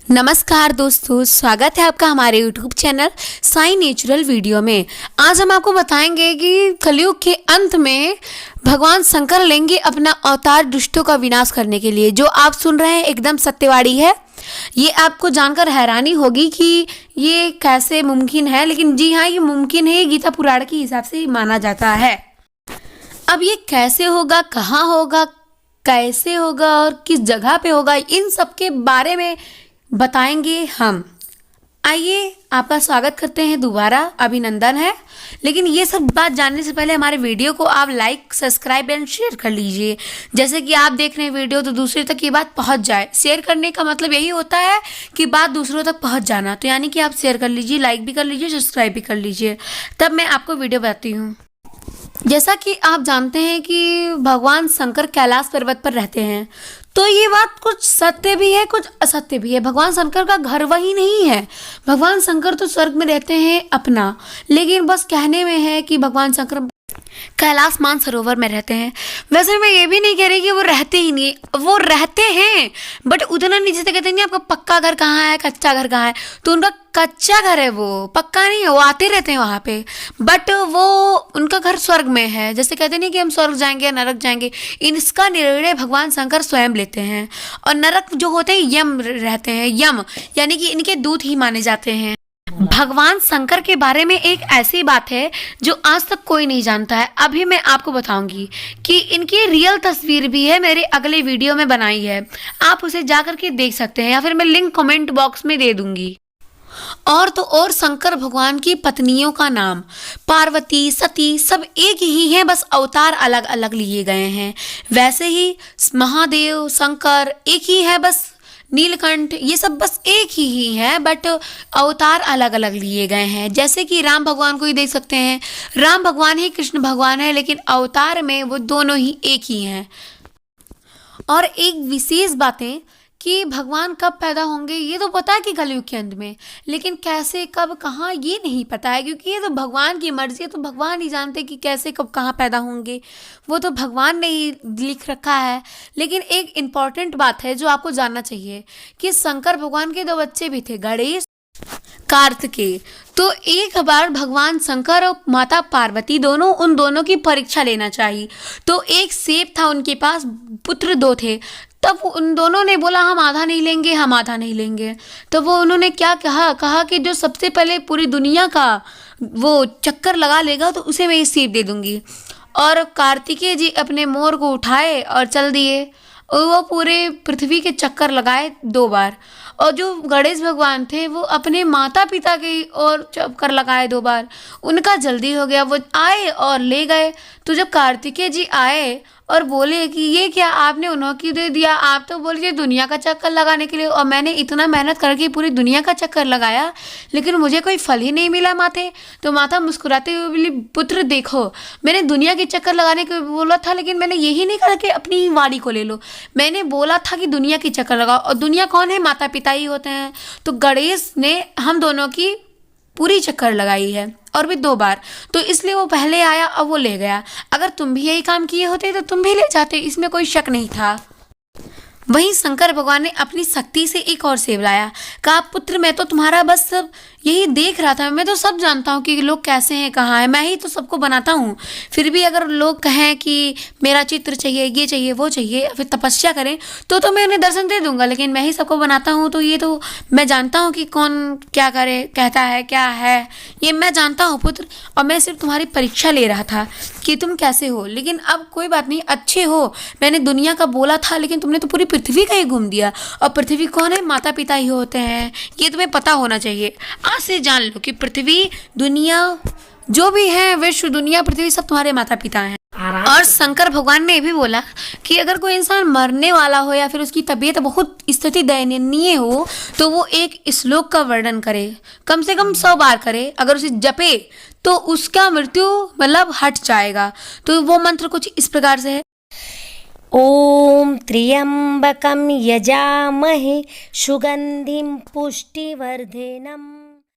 नमस्कार दोस्तों, स्वागत है आपका हमारे YouTube channel Sai natural video में। आज हम आपको बताएंगे कि कलयुग के अंत में भगवान शंकर लेंगे अपना अवतार दुष्टों का विनाश करने के लिए। जो आप सुन रहे हैं एकदम सत्यवादी है। ये आपको जानकर हैरानी होगी कि ये कैसे मुमकिन है, लेकिन जी हाँ, ये मुमकिन है। गीता पुराण के हिसाब से माना जाता है। अब ये कैसे होगा, कहाँ होगा, कैसे होगा और किस जगह पे होगा, इन सब के बारे में बताएंगे हम। आइए, आपका स्वागत करते हैं दोबारा, अभिनंदन है। लेकिन ये सब बात जानने से पहले हमारे वीडियो को आप लाइक, सब्सक्राइब एंड शेयर कर लीजिए। जैसे कि आप देख रहे हैं वीडियो, तो दूसरे तक ये बात पहुंच जाए। शेयर करने का मतलब यही होता है कि बात दूसरों तक पहुंच जाना। तो यानी कि आप शेयर कर लीजिए, लाइक भी कर लीजिए, सब्सक्राइब भी कर लीजिए। तब मैं आपको वीडियो बताती हूँ। जैसा कि आप जानते हैं कि भगवान शंकर कैलाश पर्वत पर रहते हैं, तो ये बात कुछ सत्य भी है, कुछ असत्य भी है। भगवान शंकर का घर वही नहीं है। भगवान शंकर तो स्वर्ग में रहते हैं अपना, लेकिन बस कहने में है कि भगवान शंकर कैलाश मानसरोवर में रहते हैं। वैसे मैं ये भी नहीं कह रही कि वो रहते ही नहीं, वो रहते हैं, बट उतना नहीं। जैसे कहते नहीं आपका पक्का घर कहाँ है, कच्चा घर कहाँ है, तो उनका कच्चा घर है, वो पक्का नहीं है। वो आते रहते हैं वहाँ पे, बट वो उनका घर स्वर्ग में है। जैसे कहते नहीं कि हम स्वर्ग जाएंगे या नरक जाएंगे, इसका निर्णय भगवान शंकर स्वयं लेते हैं। और नरक जो होते हैं यम रहते हैं, यम यानी कि इनके दूत ही माने जाते हैं। भगवान शंकर के बारे में एक ऐसी बात है जो आज तक कोई नहीं जानता है। अभी मैं आपको बताऊंगी कि इनकी रियल तस्वीर भी है, मेरे अगले वीडियो में बनाई है। आप उसे जाकर के देख सकते हैं, या फिर मैं लिंक कमेंट बॉक्स में दे दूंगी। और तो और शंकर भगवान की पत्नियों का नाम पार्वती, सती सब एक ही है, बस अवतार अलग अलग लिए गए हैं। वैसे ही महादेव, शंकर एक ही है, बस नीलकंठ, ये सब बस एक ही है, बट अवतार अलग अलग लिए गए हैं। जैसे कि राम भगवान को ही देख सकते हैं, राम भगवान ही कृष्ण भगवान है, लेकिन अवतार में वो दोनों ही एक ही हैं। और एक विशेष बातें कि भगवान कब पैदा होंगे ये तो पता है कि कलयुग के अंत में, लेकिन कैसे, कब, कहाँ ये नहीं पता है, क्योंकि ये तो भगवान की मर्जी है। तो भगवान ही जानते कि कैसे, कब, कहाँ पैदा होंगे, वो तो भगवान ने ही लिख रखा है। लेकिन एक इम्पॉर्टेंट बात है जो आपको जानना चाहिए कि शंकर भगवान के दो बच्चे भी थे, गणेश, कार्तिकेय। तो एक बार भगवान शंकर और माता पार्वती दोनों, उन दोनों की परीक्षा लेना चाहिए। तो एक सेब था उनके पास, पुत्र दो थे। तब उन दोनों ने बोला हम आधा नहीं लेंगे, हम आधा नहीं लेंगे। तो वो उन्होंने क्या कहा कि जो सबसे पहले पूरी दुनिया का वो चक्कर लगा लेगा तो उसे मैं ये सेब दे दूंगी। और कार्तिकेय जी अपने मोर को उठाए और चल दिए, और वो पूरे पृथ्वी के चक्कर लगाए 2 बार। और जो गणेश भगवान थे वो अपने माता पिता के ओर चक्कर लगाए 2 बार। उनका जल्दी हो गया, वो आए और ले गए। तो जब कार्तिकेय जी आए और बोले कि ये क्या आपने उन्हों क्यों दे दिया, आप तो बोल के दुनिया का चक्कर लगाने के लिए, और मैंने इतना मेहनत करके पूरी दुनिया का चक्कर लगाया, लेकिन मुझे कोई फल ही नहीं मिला माते। तो माता मुस्कुराते हुए बोली, पुत्र देखो, मैंने दुनिया के चक्कर लगाने को बोला था, लेकिन मैंने यही नहीं कहा कि अपनी ही वाणी को ले लो। मैंने बोला था कि दुनिया की चक्कर लगाओ, और दुनिया कौन है, माता पिता ही होते हैं। तो गणेश ने हम दोनों की पूरी चक्कर लगाई है, और भी 2 बार। तो इसलिए वो पहले आया और वो ले गया। अगर तुम भी यही काम किए होते तो तुम भी ले जाते, इसमें कोई शक नहीं था। वहीं शंकर भगवान ने अपनी शक्ति से एक और सेब लाया, कहा पुत्र मैं तो तुम्हारा बस सब यही देख रहा था, मैं तो सब जानता हूँ कि लोग कैसे हैं, कहाँ हैं, मैं ही तो सबको बनाता हूँ। फिर भी अगर लोग कहें कि मेरा चित्र चाहिए, ये चाहिए, वो चाहिए, या फिर तपस्या करें, तो मैं उन्हें दर्शन दे दूंगा, लेकिन मैं ही सबको बनाता हूँ। तो ये तो मैं जानता हूँ कि कौन क्या करे, कहता है, क्या है, ये मैं जानता हूँ पुत्र। और मैं सिर्फ तुम्हारी परीक्षा ले रहा था कि तुम कैसे हो। लेकिन अब कोई बात नहीं, अच्छे हो। मैंने दुनिया का बोला था, लेकिन तुमने तो पूरी पृथ्वी का ही घूम दिया। और पृथ्वी कौन है, माता पिता ही होते हैं, ये तुम्हें पता होना चाहिए। आज से जान लो कि पृथ्वी, दुनिया, जो भी है, विश्व, दुनिया, पृथ्वी, सब तुम्हारे माता पिता हैं। और शंकर भगवान ने भी बोला कि अगर कोई इंसान मरने वाला हो या फिर उसकी तबीयत बहुत स्थिति दयनीय हो, तो वो एक श्लोक का वर्णन करे, कम से कम 100 बार करे। अगर उसे जपे तो उसका मृत्यु मतलब हट जाएगा। तो वो मंत्र कुछ इस प्रकार से है, ॐ त्र्यम्बकं यजामहे सुगन्धिं पुष्टिवर्धनम्